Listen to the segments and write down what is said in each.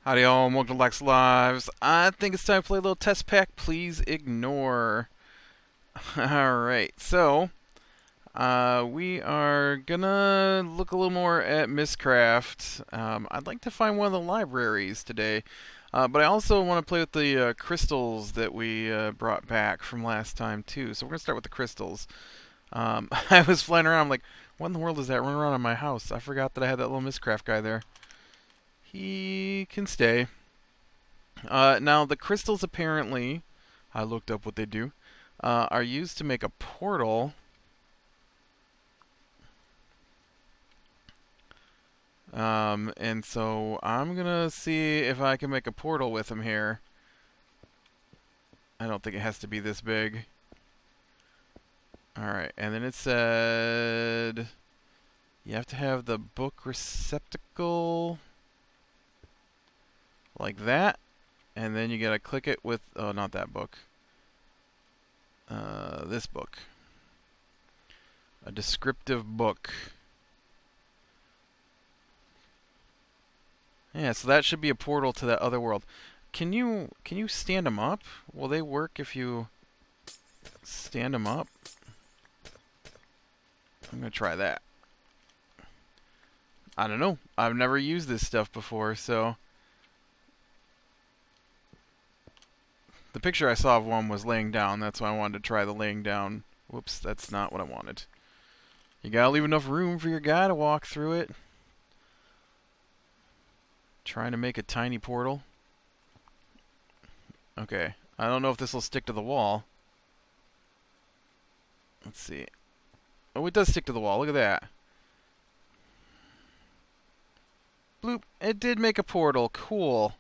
Howdy all, and welcome to Lex Lives. I think it's time to play a little test pack. Please ignore. Alright, so we are gonna look a little more at Mystcraft. I'd like to find one of the libraries today, but I also want to play with the crystals that we brought back from last time too. So we're gonna start with the crystals. I was flying around, I'm like, what in the world is that running around in my house? I forgot that I had that little Mystcraft guy there. He can stay. Now, the crystals apparently, I looked up what they do, are used to make a portal. And so I'm gonna see if I can make a portal with them here. I don't think it has to be this big. Alright, and then it said you have to have the book receptacle like that. And then you gotta click it with, oh, not that book. This book. A descriptive book. Yeah, so that should be a portal to that other world. Can you stand them up? Will they work if you stand them up? I'm gonna try that. I don't know. I've never used this stuff before, so... The picture I saw of one was laying down. That's why I wanted to try the laying down. Whoops, that's not what I wanted. You gotta leave enough room for your guy to walk through it. Trying to make a tiny portal. Okay. I don't know if this will stick to the wall. Let's see. Oh, it does stick to the wall. Look at that. Bloop. It did make a portal. Cool.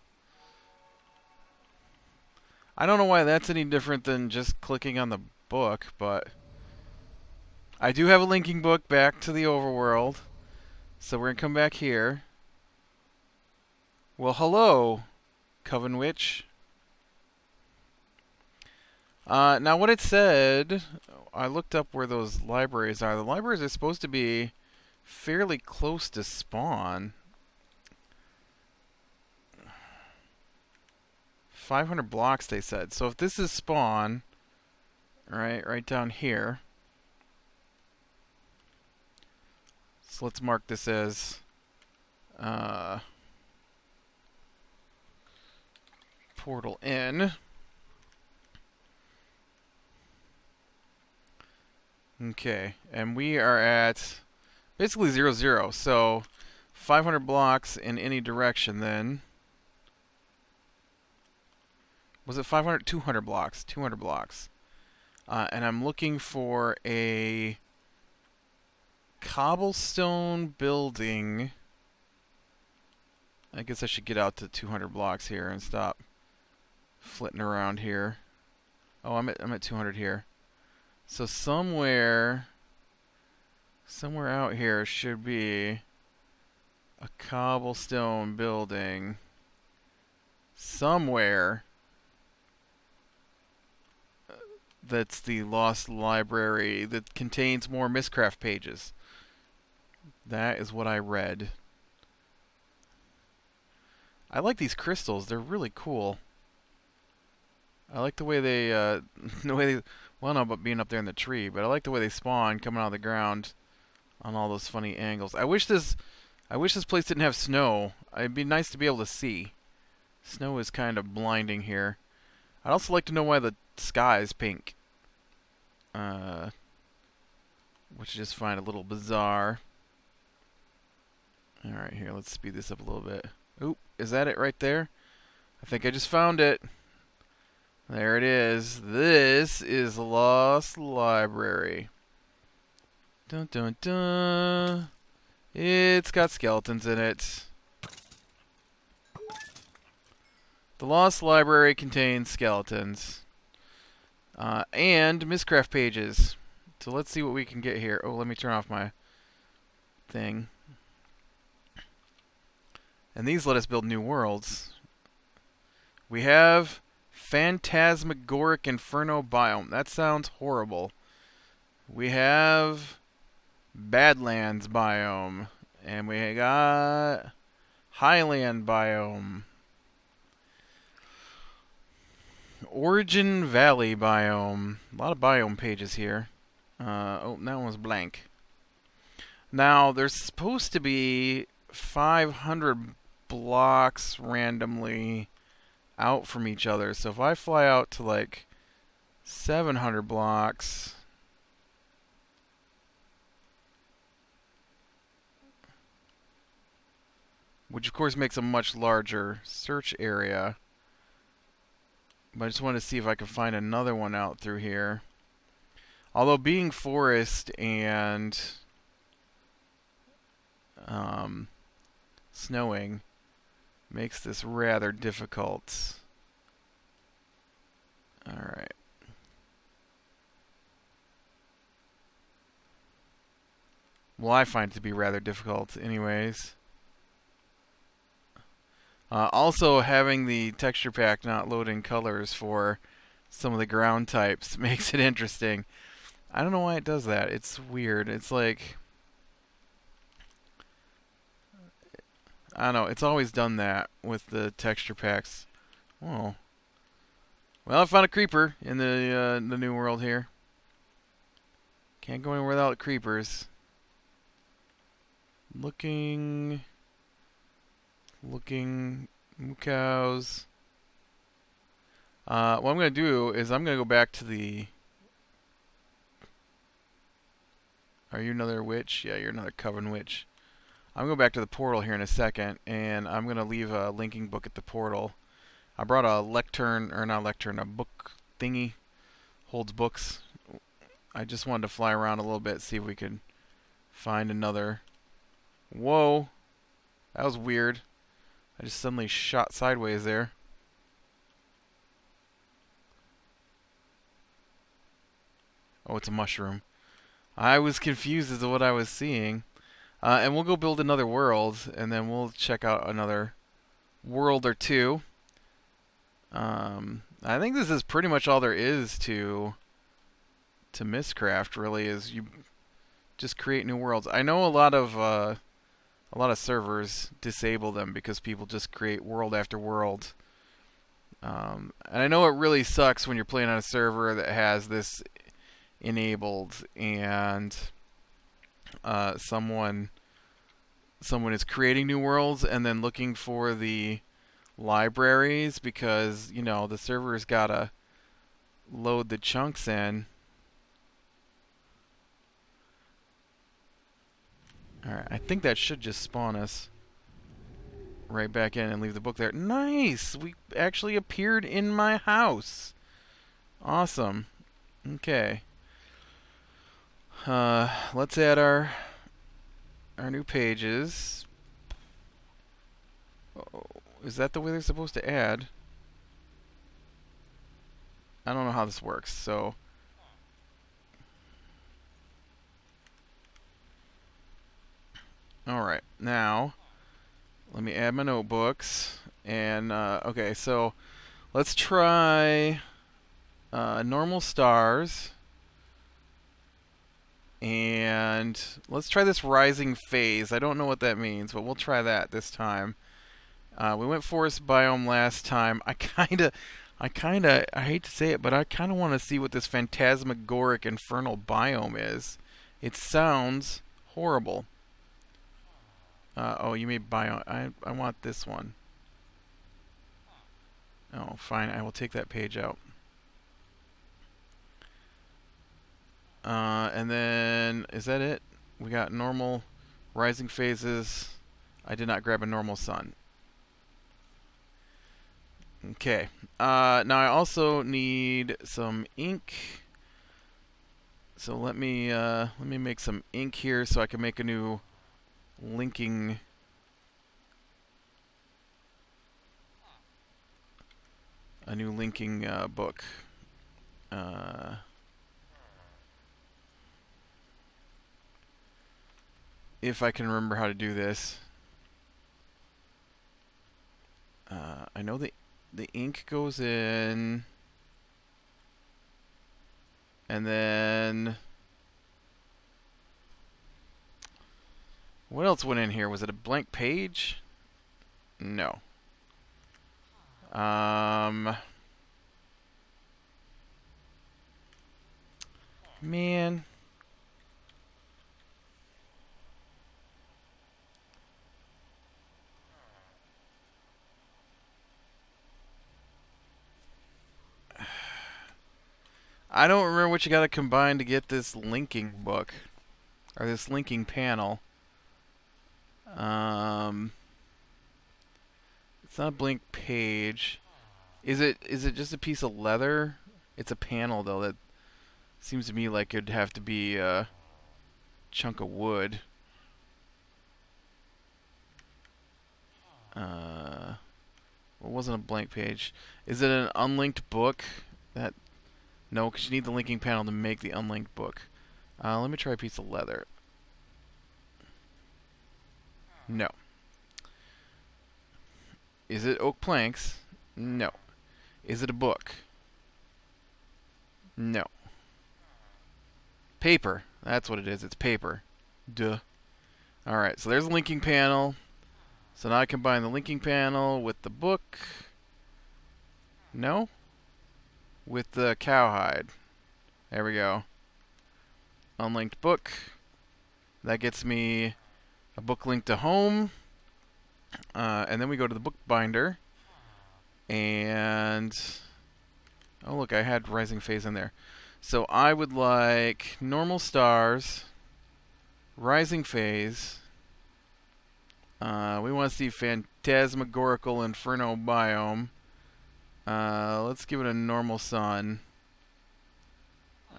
I don't know why that's any different than just clicking on the book, but I do have a linking book back to the overworld. So we're going to come back here. Well, hello, Coven Witch. Now what it said, I looked up where those libraries are. The libraries are supposed to be fairly close to spawn. 500 blocks, they said. So if this is spawn, right down here. So let's mark this as portal in. Okay, and we are at basically 0, 0. So 500 blocks in any direction then. Was it 500? 200 blocks. 200 blocks. And I'm looking for a cobblestone building. I guess I should get out to 200 blocks here and stop flitting around here. Oh, I'm at 200 here. So somewhere out here should be a cobblestone building. Somewhere. That's the lost library that contains more Mystcraft pages. That is what I read. I like these crystals. They're really cool. I like the way they, well, I don't know about being up there in the tree, but I like the way they spawn coming out of the ground on all those funny angles. I wish this place didn't have snow. It'd be nice to be able to see. Snow is kind of blinding here. I'd also like to know why the sky is pink. Which I just find a little bizarre. Alright, here, let's speed this up a little bit. Oop, is that it right there? I think I just found it. There it is. This is Lost Library. Dun dun dun. It's got skeletons in it. The Lost Library contains skeletons. And Mystcraft pages. So let's see what we can get here. Oh, let me turn off my thing. And these let us build new worlds. We have Phantasmagoric Inferno biome. That sounds horrible. We have Badlands biome. And we got Highland biome. Origin Valley biome. A lot of biome pages here. Oh, that one was blank. Now, there's supposed to be 500 blocks randomly out from each other. So if I fly out to like 700 blocks, which of course makes a much larger search area, but I just wanted to see if I could find another one out through here. Although being forest and snowing makes this rather difficult. Alright. Well, I find it to be rather difficult anyways. Also, having the texture pack not loading colors for some of the ground types makes it interesting. I don't know why it does that. It's weird. It's like, I don't know. It's always done that with the texture packs. Oh. Well, I found a creeper in the new world here. Can't go anywhere without creepers. Looking, moo cows. What I'm going to do is I'm going to go back to the... Are you another witch? Yeah, you're another coven witch. I'm going to go back to the portal here in a second, and I'm going to leave a linking book at the portal. I brought a lectern, or not lectern, a book thingy. Holds books. I just wanted to fly around a little bit, see if we could find another... Whoa. That was weird. I just suddenly shot sideways there. Oh, it's a mushroom. I was confused as to what I was seeing. And we'll go build another world, and then we'll check out another world or two. I think this is pretty much all there is to Mystcraft, really, is you just create new worlds. I know a lot of servers disable them because people just create world after world. And I know it really sucks when you're playing on a server that has this enabled and someone is creating new worlds and then looking for the libraries because, you know, the server's gotta load the chunks in. Alright, I think that should just spawn us right back in and leave the book there. Nice! We actually appeared in my house. Awesome. Okay. Let's add our new pages. Oh, is that the way they're supposed to add? I don't know how this works, so... Alright, now, let me add my notebooks. And, okay, so let's try normal stars. And let's try this rising phase. I don't know what that means, but we'll try that this time. We went forest biome last time. I hate to say it, but I kind of want to see what this phantasmagoric infernal biome is. It sounds horrible. Oh, you made biome. I want this one. Oh, fine. I will take that page out. And then, is that it? We got normal rising phases. I did not grab a normal sun. Okay. Now I also need some ink. So let me make some ink here so I can make a new linking book. If I can remember how to do this. I know the ink goes in, and then what else went in here? Was it a blank page? No. Man. I don't remember what you gotta combine to get this linking book. Or this linking panel. It's not a blank page. Is it just a piece of leather? It's a panel though that seems to me like it'd have to be a chunk of wood. It wasn't a blank page. Is it an unlinked book? That no, because you need the linking panel to make the unlinked book. Let me try a piece of leather. No. Is it oak planks? No. Is it a book? No. Paper. That's what it is. It's paper. Duh. Alright, so there's a linking panel. So now I combine the linking panel with the book. No? With the cowhide. There we go. Unlinked book. That gets me a book link to home. And then we go to the book binder. And oh look, I had rising phase in there. So I would like normal stars, rising phase. We want to see phantasmagorical inferno biome. Let's give it a normal sun.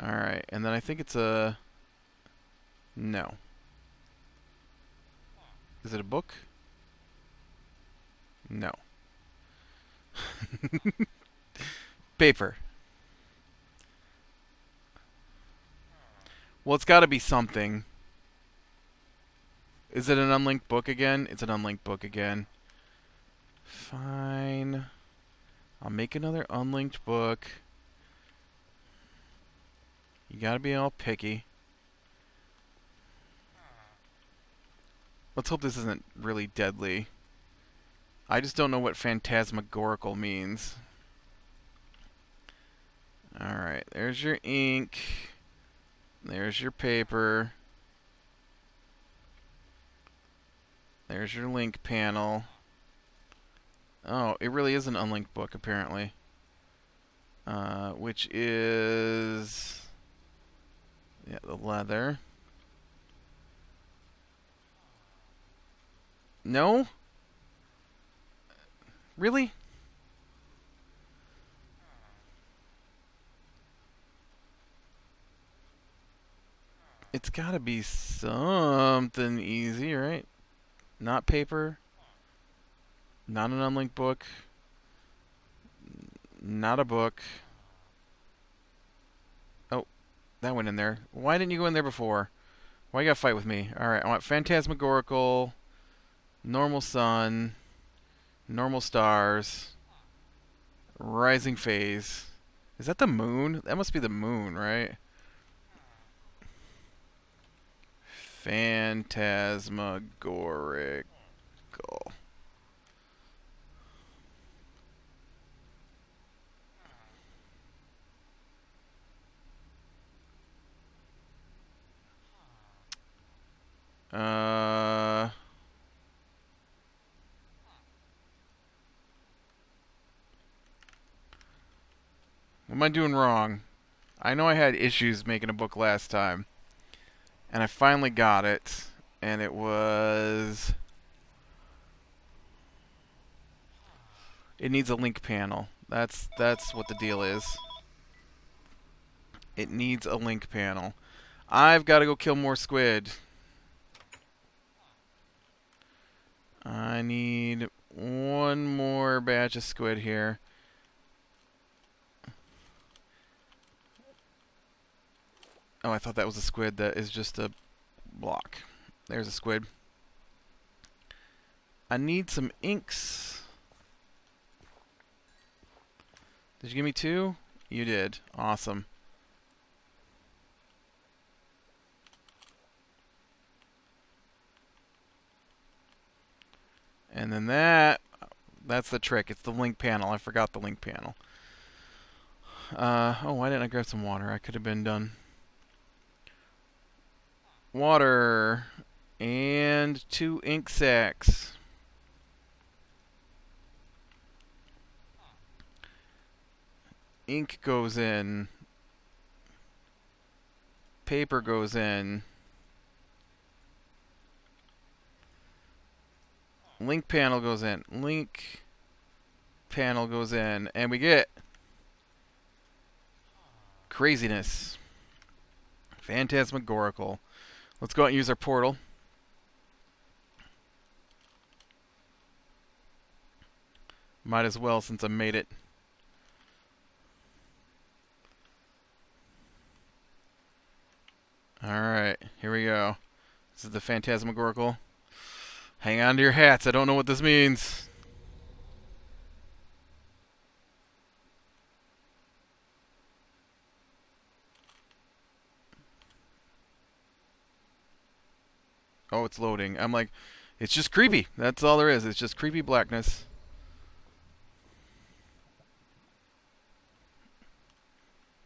Alright, and then I think it's a... No. Is it a book? No. Paper. Well, it's got to be something. Is it an unlinked book again? It's an unlinked book again. Fine. I'll make another unlinked book. You gotta be all picky. Let's hope this isn't really deadly. I just don't know what phantasmagorical means. Alright, there's your ink. There's your paper. There's your link panel. Oh, it really is an unlinked book, apparently. Which is... yeah, the leather. No? Really? It's gotta be something easy, right? Not paper. Not an unlinked book. Not a book. Oh, that went in there. Why didn't you go in there before? Why you gotta fight with me? Alright, I want phantasmagorical, normal sun, normal stars, rising phase. Is that the moon? That must be the moon, right? Phantasmagorical. What am I doing wrong? I know I had issues making a book last time. And I finally got it. And it was... it needs a link panel. That's what the deal is. It needs a link panel. I've got to go kill more squid. I need one more batch of squid here. Oh, I thought that was a squid. That is just a block. There's a squid. I need some inks. Did you give me 2? You did. Awesome. And then that's the trick. It's the link panel. I forgot the link panel. Oh, why didn't I grab some water? I could have been done. water, and 2 ink sacs. Ink goes in. Paper goes in. Link panel goes in. Link panel goes in. And we get craziness. Phantasmagorical. Let's go out and use our portal. Might as well since I made it. Alright, here we go. This is the Phantasmagorical. Hang on to your hats, I don't know what this means. Oh, it's loading. I'm like, it's just creepy. That's all there is. It's just creepy blackness.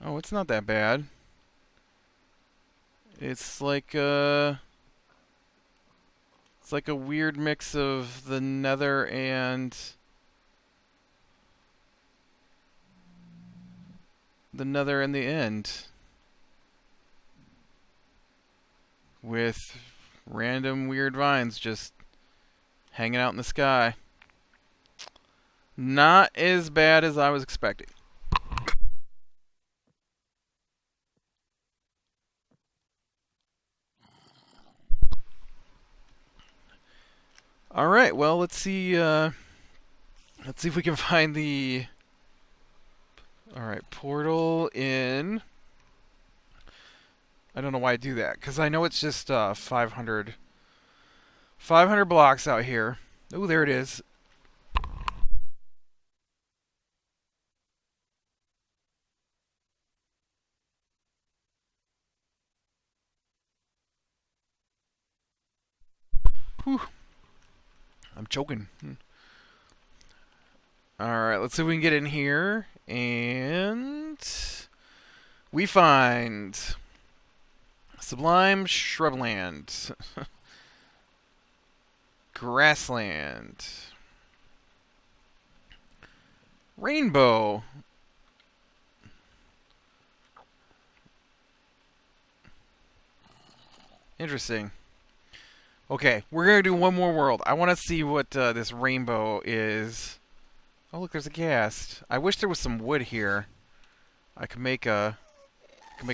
Oh, it's not that bad. It's like a weird mix of the Nether and the End, with random weird vines just hanging out in the sky. Not as bad as I was expecting. All right, well, let's see if we can find the... All right, portal in... I don't know why I do that, because I know it's just 500 blocks out here. Oh, there it is. Whew. I'm choking. Alright, let's see if we can get in here. And we find Sublime Shrubland. Grassland. Rainbow. Interesting. Okay, we're going to do one more world. I want to see what this rainbow is. Oh, look, there's a ghast. I wish there was some wood here. I could make a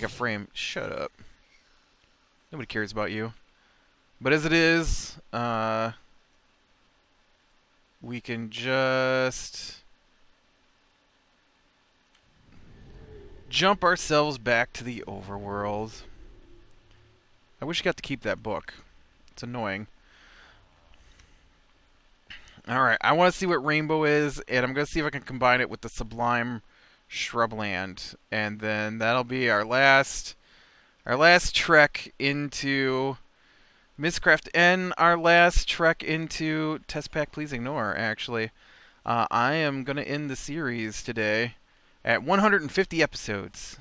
frame. Shut up. Nobody cares about you. But as it is, we can just jump ourselves back to the overworld. I wish I got to keep that book. It's annoying. Alright, I want to see what rainbow is, and I'm going to see if I can combine it with the Sublime Shrubland. And then that'll be our last trek into Mistcraft, and our last trek into Test Pack Please Ignore, actually. I am going to end the series today at 150 episodes.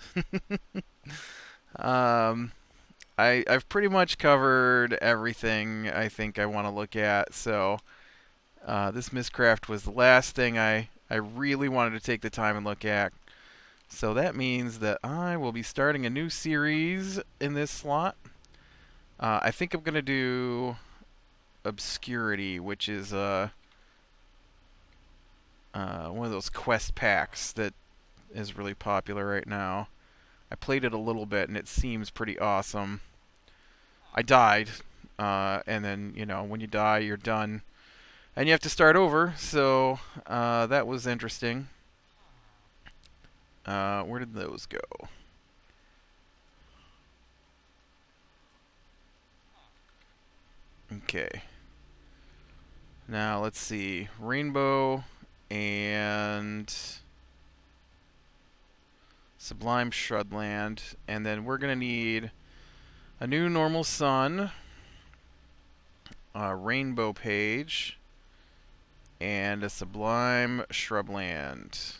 I've pretty much covered everything I think I want to look at, so this Mistcraft was the last thing I really wanted to take the time and look at. So that means that I will be starting a new series in this slot. I think I'm going to do Obscurity, which is one of those quest packs that is really popular right now. I played it a little bit, and it seems pretty awesome. I died, and then, you know, when you die, you're done. And you have to start over, so that was interesting. Where did those go? Okay. Now, let's see. Rainbow and Sublime Shrubland. And then we're going to need a new normal sun, a rainbow page, and a Sublime Shrubland.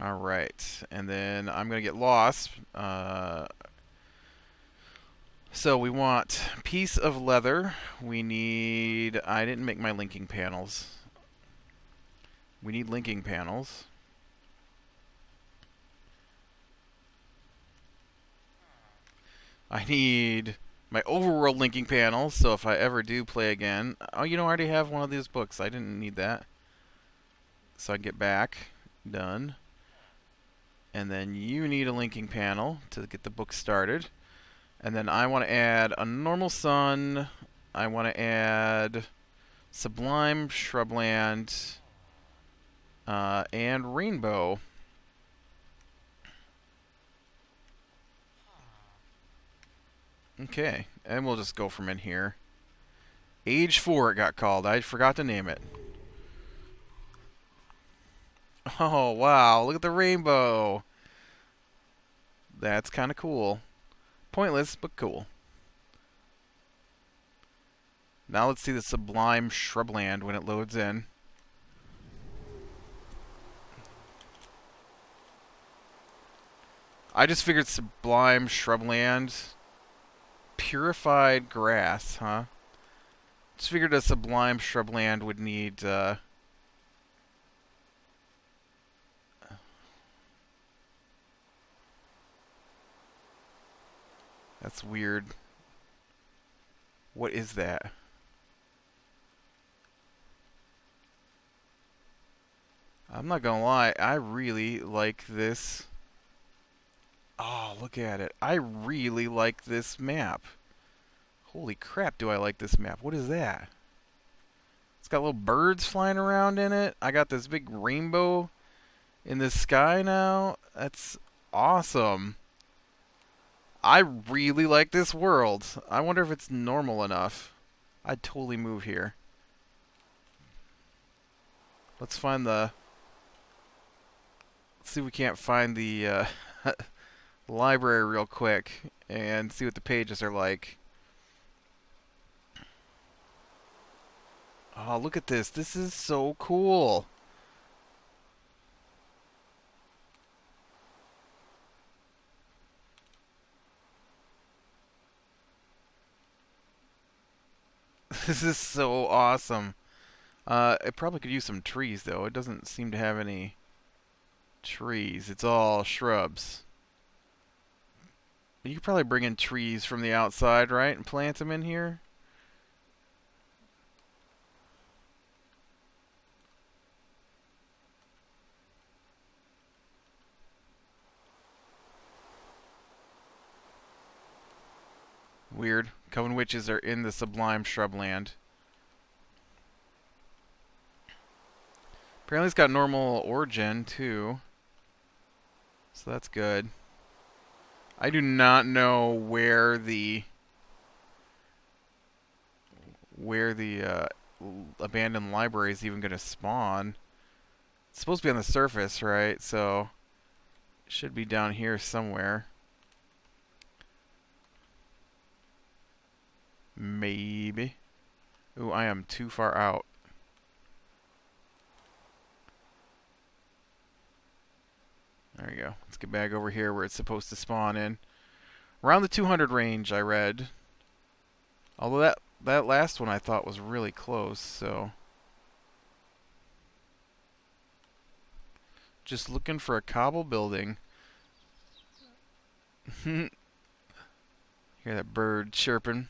Alright, and then I'm going to get lost. So we want piece of leather. We need... I didn't make my linking panels. We need linking panels. I need my overworld linking panels, so if I ever do play again... Oh, you know, I already have one of these books. I didn't need that. So I can get back. Done. And then you need a linking panel to get the book started. And then I want to add a normal sun. I want to add sublime shrubland and rainbow. Okay, and we'll just go from in here. Age 4 it got called. I forgot to name it. Oh, wow. Look at the rainbow. That's kind of cool. Pointless, but cool. Now let's see the sublime shrubland when it loads in. I just figured sublime shrubland. Purified grass, huh? Just figured a sublime shrubland would need, That's weird. What is that? I'm not gonna lie, I really like this. Oh, look at it. I really like this map. Holy crap, do I like this map. What is that? It's got little birds flying around in it. I got this big rainbow in the sky now. That's awesome. I really like this world. I wonder if it's normal enough. I'd totally move here. Let's find the... Let's see if we can't find the library real quick and see what the pages are like. Oh, look at this. This is so cool. This is so awesome. It probably could use some trees, though. It doesn't seem to have any trees. It's all shrubs. You could probably bring in trees from the outside, right? And plant them in here. Weird. Coven witches are in the sublime shrubland. Apparently it's got normal origin, too. So that's good. I do not know where the abandoned library is even going to spawn. It's supposed to be on the surface, right? So it should be down here somewhere. Maybe. Ooh, I am too far out. There we go. Let's get back over here where it's supposed to spawn in. Around the 200 range, I read. Although that last one I thought was really close, so... Just looking for a cobble building. Hear that bird chirping.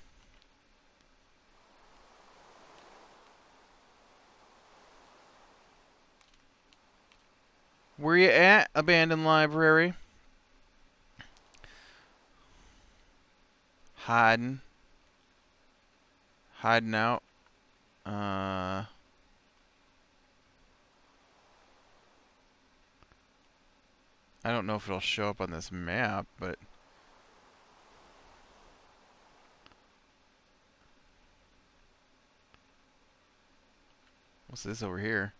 Where you at, abandoned library? Hiding. Hiding out. I don't know if it'll show up on this map, but... What's this over here?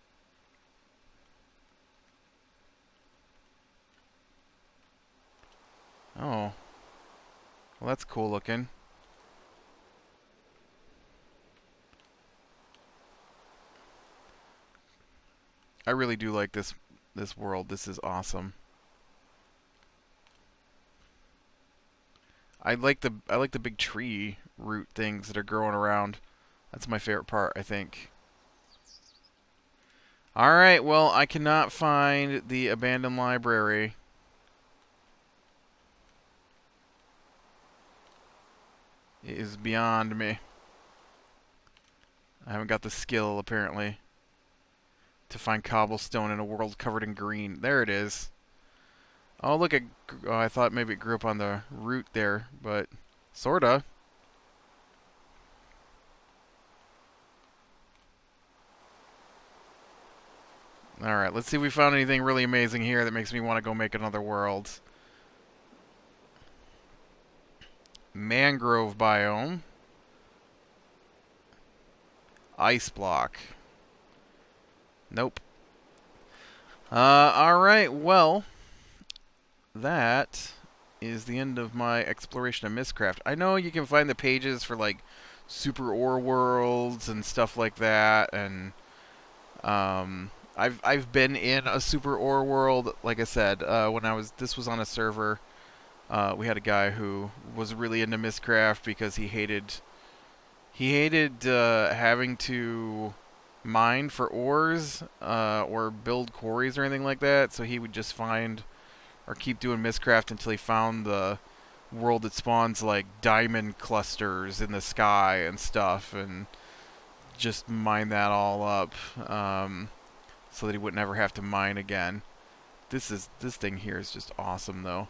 Oh. Well, that's cool looking. I really do like this world. This is awesome. I like the big tree root things that are growing around. That's my favorite part, I think. All right, well, I cannot find the abandoned library. It is beyond me. I haven't got the skill, apparently, to find cobblestone in a world covered in green. There it is. Oh, look at... Oh, I thought maybe it grew up on the root there, but sorta. Alright, let's see if we found anything really amazing here that makes me want to go make another world. Mangrove biome. Ice block. Nope. Alright, well, that is the end of my exploration of Mistcraft. I know you can find the pages for, like, super ore worlds and stuff like that, and, I've been in a super ore world, like I said, when this was on a server. We had a guy who was really into Mistcraft because he hated having to mine for ores or build quarries or anything like that. So he would just find or keep doing Mistcraft until he found the world that spawns like diamond clusters in the sky and stuff, and just mine that all up so that he would never have to mine again. This thing here is just awesome though.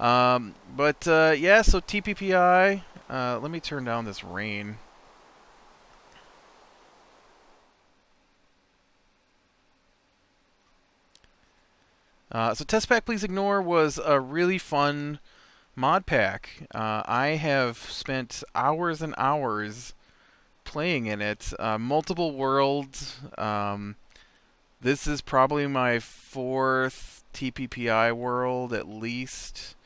Yeah, so TPPI, let me turn down this rain. So Test Pack Please Ignore was a really fun mod pack. I have spent hours and hours playing in it. Multiple worlds. This is probably my 4th TPPI world at least.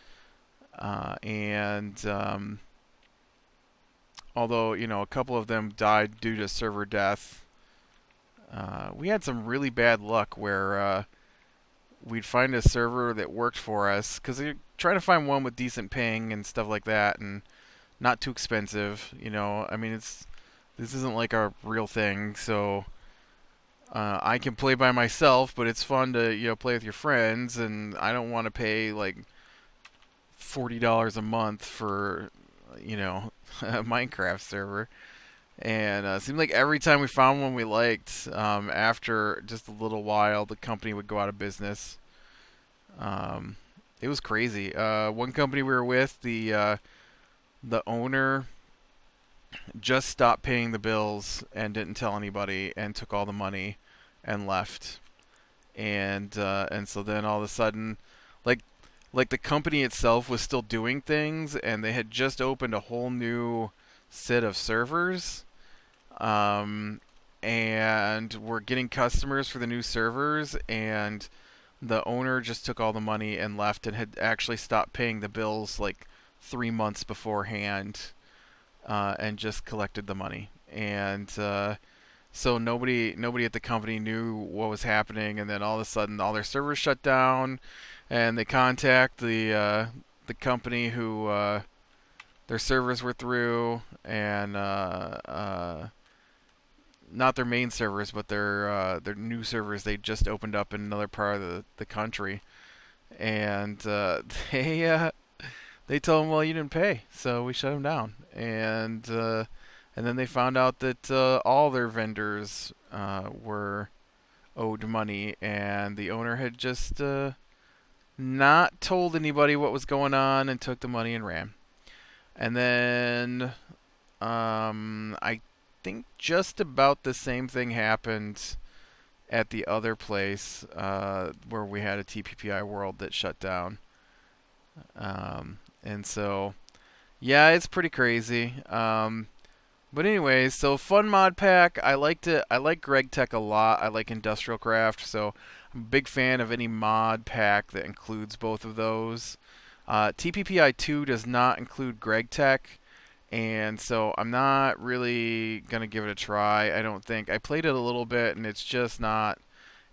Although, you know, a couple of them died due to server death, we had some really bad luck where we'd find a server that worked for us, because you're trying to find one with decent ping and stuff like that, and not too expensive, you know. I mean, this isn't like a real thing, so I can play by myself, but it's fun to, you know, play with your friends, and I don't want to pay like $40 a month for, you know, a Minecraft server. And it seemed like every time we found one we liked, after just a little while, the company would go out of business. It was crazy. One company we were with, the owner just stopped paying the bills and didn't tell anybody and took all the money and left. And so then all of a sudden, like the company itself was still doing things, and they had just opened a whole new set of servers, and we're getting customers for the new servers, and the owner just took all the money and left, and had actually stopped paying the bills like 3 months beforehand, and just collected the money. And so nobody at the company knew what was happening, and then all of a sudden all their servers shut down, and they contact the company who their servers were through, and not their main servers, but their new servers they just opened up in another part of the country, and they told them, well, you didn't pay, so we shut them down, and then they found out that all their vendors were owed money, and the owner had just not told anybody what was going on and took the money and ran. And then I think just about the same thing happened at the other place where we had a TPPI world that shut down. And so, yeah, it's pretty crazy. But anyways, so fun mod pack. I liked it. I like Greg Tech a lot. I like Industrial Craft, so I'm a big fan of any mod pack that includes both of those. TPPI 2 does not include Greg Tech, and so I'm not really gonna give it a try. I don't think. I played it a little bit, and it's just not.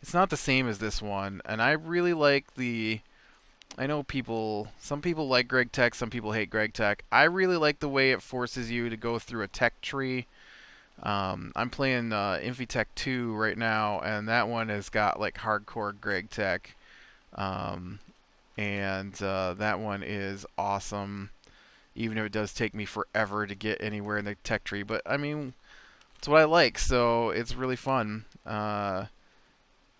It's not the same as this one. And I really like the I know some people like Greg Tech, some people hate Greg Tech. I really like the way it forces you to go through a tech tree. I'm playing Infitech 2 right now, and that one has got like hardcore Greg Tech. Um, and that one is awesome, even if it does take me forever to get anywhere in the tech tree. But I mean, it's what I like, so it's really fun.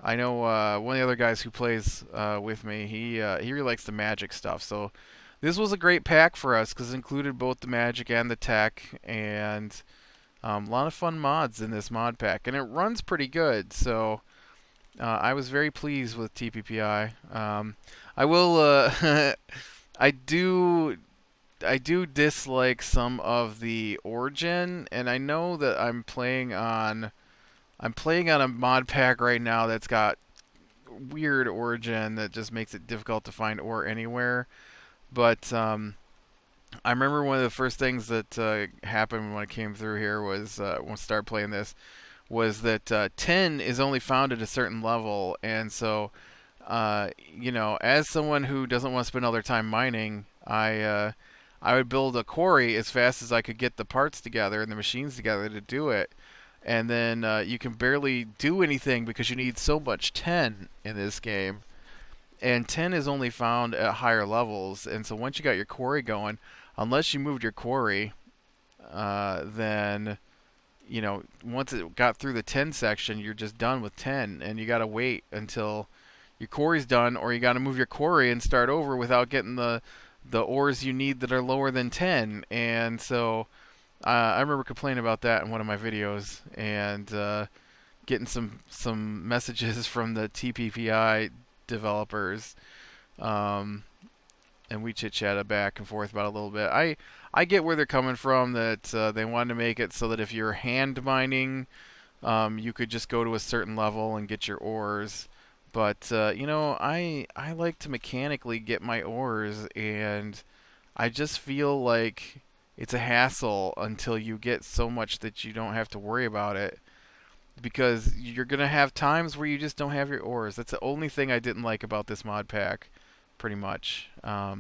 I know one of the other guys who plays with me. He really likes the magic stuff. So this was a great pack for us because it included both the magic and the tech, and a lot of fun mods in this mod pack, and it runs pretty good. So I was very pleased with TPPI. I will. I do. I do dislike some of the origin, and I know that I'm playing on a mod pack right now that's got weird origin that just makes it difficult to find ore anywhere. But I remember one of the first things that happened when I came through here was when I started playing this was that 10 is only found at a certain level, and so as someone who doesn't want to spend all their time mining, I would build a quarry as fast as I could get the parts together and the machines together to do it. And then you can barely do anything because you need so much 10 in this game. And 10 is only found at higher levels. And so once you got your quarry going, unless you moved your quarry, then, once it got through the 10 section, you're just done with 10. And you got to wait until your quarry's done, or you got to move your quarry and start over without getting the ores you need that are lower than 10. And so I remember complaining about that in one of my videos, and getting some messages from the TPPI developers, and we chit-chatted back and forth about it a little bit. I get where they're coming from, that they wanted to make it so that if you're hand mining, you could just go to a certain level and get your ores. But I like to mechanically get my ores, and I just feel like it's a hassle until you get so much that you don't have to worry about it, because you're gonna have times where you just don't have your ores. That's the only thing I didn't like about this mod pack, pretty much. But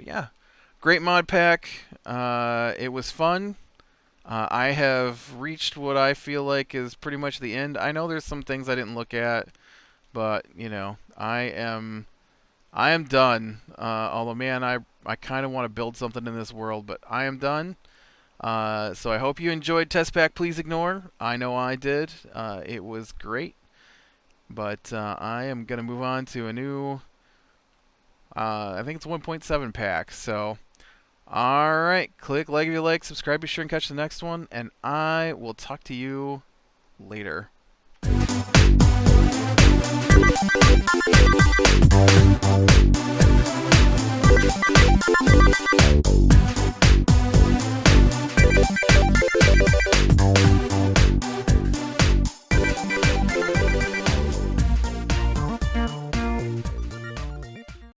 yeah, great mod pack. It was fun. I have reached what I feel like is pretty much the end. I know there's some things I didn't look at, but I am done. Although, man, I kind of want to build something in this world, but I am done. So I hope you enjoyed Test Pack Please Ignore. I know I did. It was great. But I am going to move on to a new, I think it's 1.7 pack. So, alright, click like if you like, subscribe, be sure and catch the next one, and I will talk to you later.